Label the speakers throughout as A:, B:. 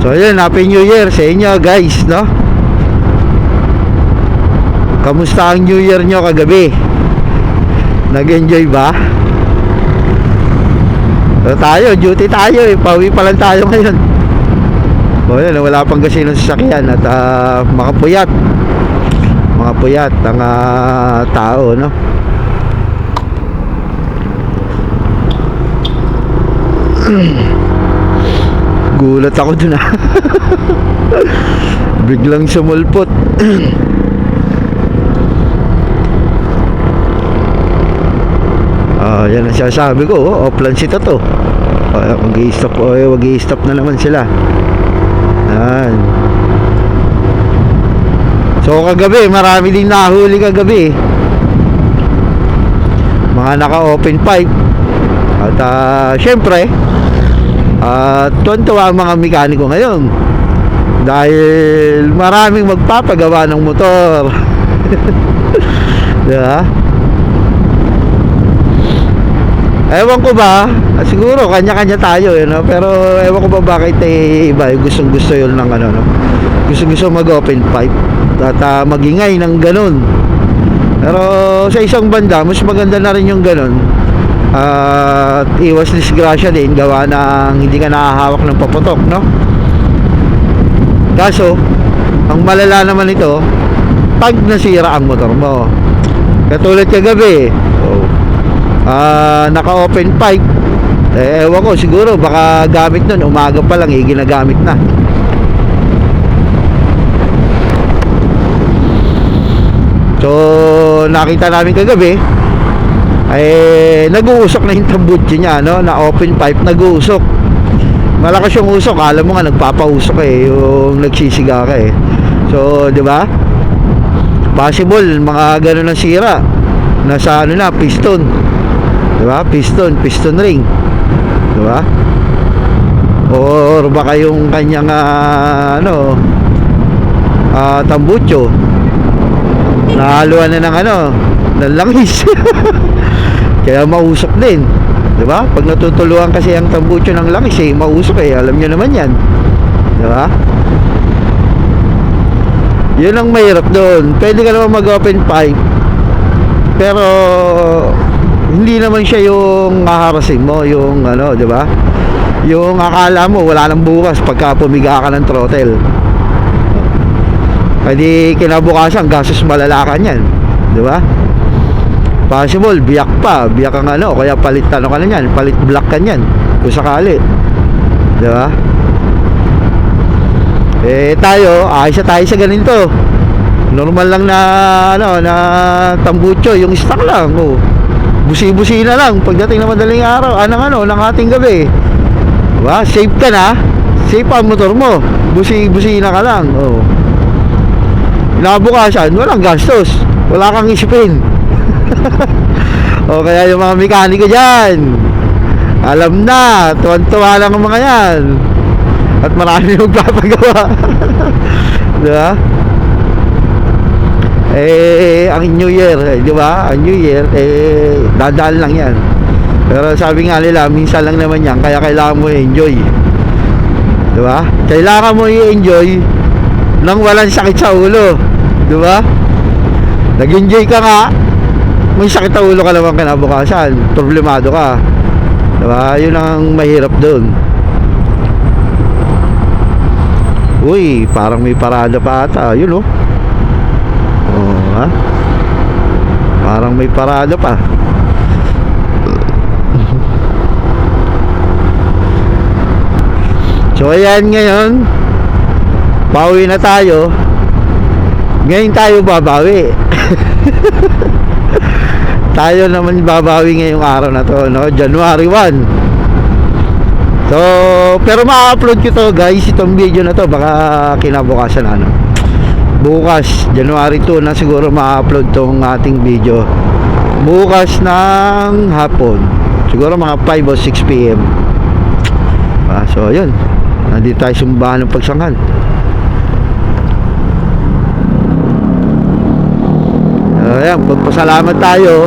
A: So yun, Happy New Year sa inyo guys, no? Kamusta ang New Year nyo kagabi? Nag-enjoy ba? So tayo, duty tayo eh. Pauwi pa lang tayo ngayon. O yun, wala pang kasi ng sasakyan. At makapuyat ang tao, no? Gulat ako dun biglang sumulpot. Yan ang sasabi ko, offline sita to. Mag-i-stop na naman sila. Yan. So kagabi, marami din nahuli kagabi. Mga naka-open pipe. At syempre, tuwan-tuwa ang mga mekaniko ngayon dahil maraming magpapagawa ng motor. Diba? Ewan ko ba, siguro kanya-kanya tayo, no? Pero ewan ko ba bakit iba gustong-gusto yun ng ano, no? Gusto mag-open pipe at magingay ng ganun. Pero sa isang banda, mas maganda na rin yung ganun. At iwas disgrasya din gawa ng hindi ka nakahawak ng paputok, no? Kaso ang malala naman ito pag nasira ang motor mo. Katulad kagabi, naka-open pipe. Ewan ko, siguro baka gamit nun, umaga pa lang ginagamit na. So nakita namin kagabi nag-uusok na yung tambutso niya, no? Na open pipe, nag-uusok. Malakas yung usok, alam mo nga nagpapausok yung nagsisiga ka So, di ba? Possible mga ganun ang sira. Nasa piston. Di ba? Piston ring. Di ba? Or baka yung kanyang tambutso nahaluan na ng ng langis. Kaya mausok din, di ba? Pag natutuluan kasi ang tambutso ng langis mausok alam nyo naman yan, di ba? Yun ang mahirap doon. Pwede ka naman mag-open pipe, pero hindi naman siya yung maharasin mo, yung di ba? Yung akala mo wala nang bukas pagka pumiga ka ng throttle. Pwede kinabukasan gastos malalakan yan, di ba? Possible biyak ang kaya palit ka na yan, palit block ka yan kung sakali, di ba? Tayo ayos tayo sa ganito. Normal lang na na tambutso, yung stock lang, busi-busi na lang pagdating ng madaling araw, ng ating gabi, diba? Safe ka na, safe ang motor mo, busi-busi na ka lang, Inabukasan, walang gastos, wala kang isipin. Kaya yung mga mekaniko dyan, alam na, tuwan-tuwa lang ang mga yan. At marami magpapagawa. Diba? Ang New Year, diba? Ang New Year, dadaan lang yan. Pero sabi nga nila, minsan lang naman yan, kaya kailangan mo i-enjoy. Diba? Kailangan mo i-enjoy nang walang sakit sa ulo. Diba? Nag-enjoy ka nga, may sakit sa ulo ka naman kinabukasan, problemado ka, diba? Yun ang mahirap doon. Uy, parang may parada pa ata, yun ha? Parang may parada pa. So ayan, ngayon pauwi na tayo. Ngayon tayo babawi. Tayo naman babawi ngayong araw na to, no? January 1. So, pero ma-upload ko to guys, itong video na to baka kinabukasan bukas, January 2 na siguro ma-upload tong ating video. Bukas ng hapon, siguro mga 5 o 6 PM. So, yun. Nandito tayo sumbahan ng pagsanghan. Ayan, magpasalamat tayo.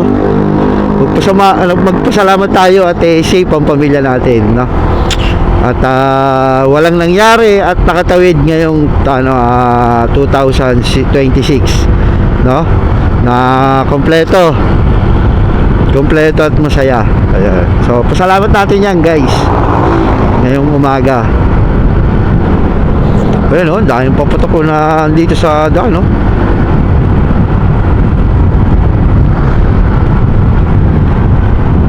A: Magpasalamat tayo at safe ang pamilya natin, no? At walang nangyari at nakatawid ngayong 2026, no? Na kompleto at masaya. Ayan. So pasalamat natin yan, guys, ngayong umaga. Ayan, no? Dahil papatok ko na dito sa daan, no?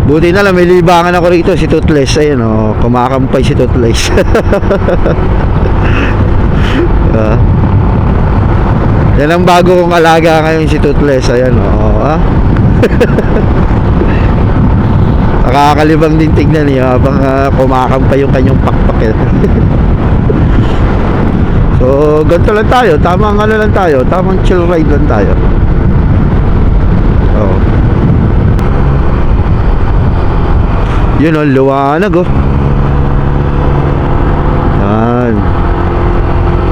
A: Buti na lang may libangan ako rito, si Toothless. Ayan, oh, kumakampay si Toothless. Yan ang bago kong alaga ngayon, si Toothless. Ayan, oh, nakakalibang din tignan niya habang kumakampay yung kanyang pakpak. So ganito lang tayo, tamang ano lang tayo, tamang chill ride lang tayo. Oh. Yun, oh, liwanag, oh. Yan.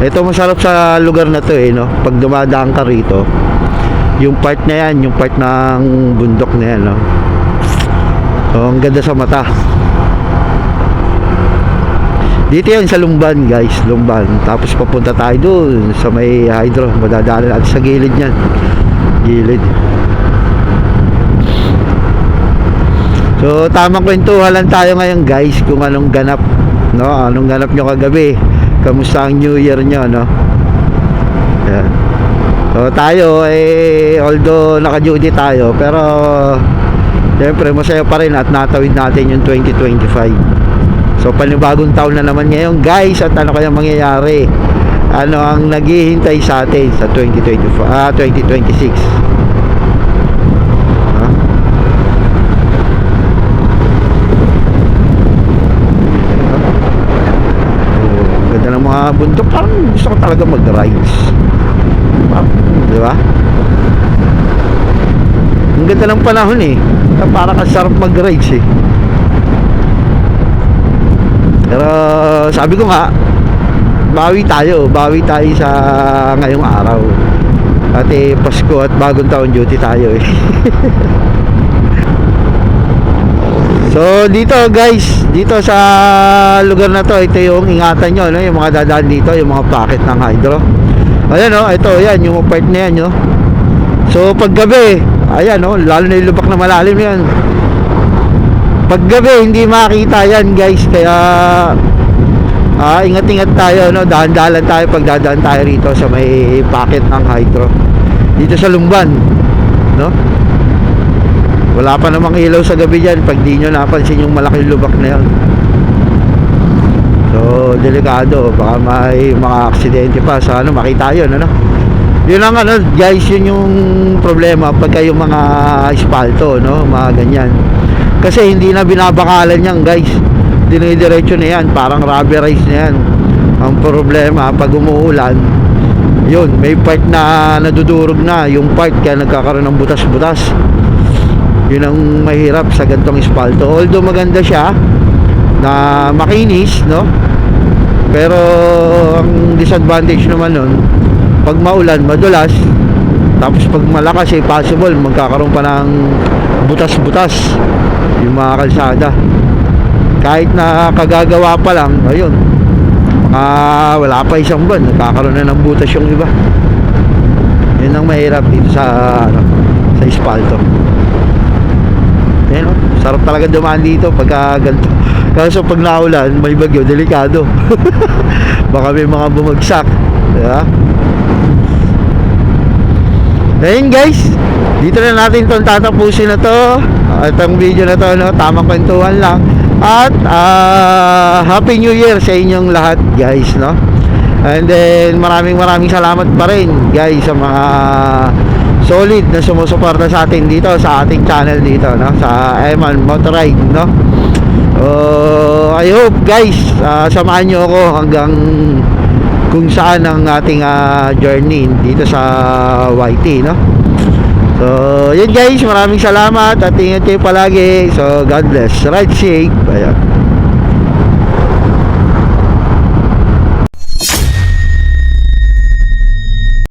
A: Ito masarap sa lugar na to, no? Pag dumadaan ka rito, yung part na yan, yung part ng bundok na yan, no? So ang ganda sa mata. Dito yan sa Lumban, guys, Lumban. Tapos papunta tayo doon sa may hydro, madadaanan natin sa gilid niyan. Gilid. So tamang kwentuhan lang tayo ngayon, guys, kung anong ganap, no? Anong ganap nyo kagabi, kamusta ang New Year nyo, no? Yan. So tayo although naka-duty tayo, pero siyempre masaya pa rin at natawid natin yung 2025. So panibagong taon na naman ngayon, guys, at ano kaya mangyayari, ano ang naghihintay sa atin sa 2026. Ng mga bundok, parang gusto ko talaga mag-rides, di ba? Ang ganda ng panahon, parang kasarap mag-rides, pero sabi ko nga, bawi tayo sa ngayong araw, at Pasko at bagong taon, duty tayo. So dito, guys, dito sa lugar na to, ito yung ingatan nyo, no? Yung mga dadaan dito, yung mga packet ng hydro. Ayan, no? Ito, yan, yung part na yan, no? So paggabi, ayan, no? Lalo na yung lubak na malalim yan. Paggabi, hindi makita yan, guys. Kaya ingat-ingat tayo, no? Dahan-dahan tayo pag dadaan tayo rito sa may packet ng hydro dito sa Lumban, no? Wala pa namang ilaw sa gabi dyan pag di nyo napansin yung malaking lubak na yan. So delikado, baka may mga aksidente pa sa ano, makita yun, ano. Yun ang ano, guys, yun yung problema pagka yung mga espalto, no, mga ganyan. Kasi hindi na binabakalan yan, guys. Dinidiretso na yan, parang rubberized na yan. Ang problema pag umuulan, yun, may part na nadudurog na yung part, kaya nagkakaroon ng butas-butas. Yun ang mahirap sa gantong espalto. Although maganda siya na makinis, no? Pero ang disadvantage naman nun, pag maulan, madulas. Tapos pag malakas, possible magkakaroon pa ng butas-butas yung mga kalsada. Kahit na kagagawa pa lang, ayun, wala pa isang buwan, nagkakaroon na ng butas yung iba. Yun ang mahirap dito sa sa espalto. Ayan, sarap talaga dumaan dito pagka ganito. Kaso pag naulan, may bagyo, delikado. Baka may mga bumagsak, diba? Ayun, guys, dito na natin itong tatapusin na to. Itong video na to, no? Tamang kwentuhan lang. At Happy New Year sa inyong lahat, guys, no? And then maraming salamat pa rin, guys, sa mga solid na sumusuporta sa atin dito sa ating channel dito, no, sa Eman Motorride, no. I hope, guys, samahan nyo ako hanggang kung saan ang ating journey dito sa YT, no. So yun, guys, maraming salamat at ingat kayo palagi. So God bless, ride safe. Ayan.